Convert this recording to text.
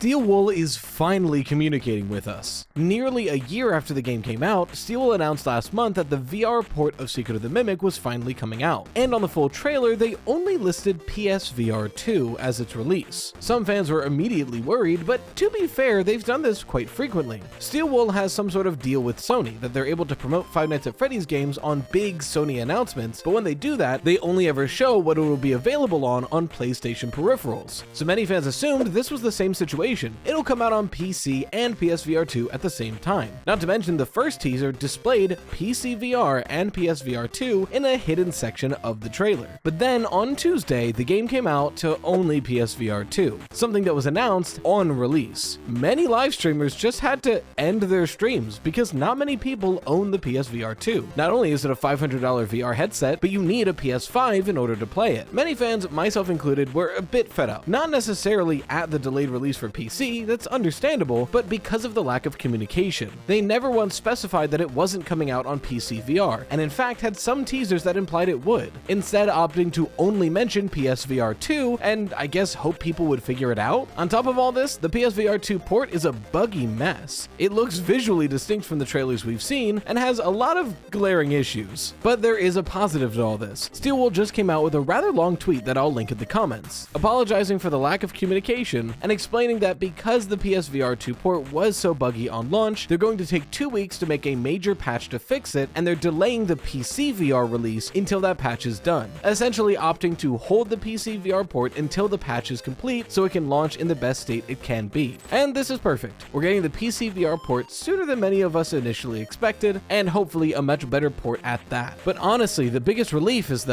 Steelwool is finally communicating with us. Nearly a year after the game came out, Steelwool announced last month that the VR port of Secret of the Mimic was finally coming out, and on the full trailer they only listed PSVR 2 as its release. Some fans were immediately worried, but to be fair, they've done this quite frequently. Steelwool has some sort of deal with Sony that they're able to promote Five Nights at Freddy's games on big Sony announcements, but when they do that, they only ever show what it will be available on PlayStation peripherals. So many fans assumed this was the same situation. It'll come out on PC and PSVR 2 at the same time. Not to mention the first teaser displayed PC VR and PSVR 2 in a hidden section of the trailer. But then on Tuesday, the game came out to only PSVR 2, something that was announced on release. Many live streamers just had to end their streams because not many people own the PSVR 2. Not only is it a $500 VR headset, but you need a PS5 in order to play it. Many fans, myself included, were a bit fed up. Not necessarily at the delayed release for PC, that's understandable, but because of the lack of communication. They never once specified that it wasn't coming out on PC VR, and in fact had some teasers that implied it would, instead opting to only mention PSVR 2 and I guess hope people would figure it out. On top of all this, the PSVR 2 port is a buggy mess. It looks visually distinct from the trailers we've seen and has a lot of glaring issues. But there is a positive to all this. Steelwool just came out with a rather long tweet that I'll link in the comments, apologizing for the lack of communication and explaining that because the PSVR 2 port was so buggy on launch, they're going to take 2 weeks to make a major patch to fix it, and they're delaying the PC VR release until that patch is done, essentially opting to hold the PC VR port until the patch is complete so it can launch in the best state it can be. And this is perfect. We're getting the PC VR port sooner than many of us initially expected, and hopefully a much better port at that. But honestly, the biggest relief is that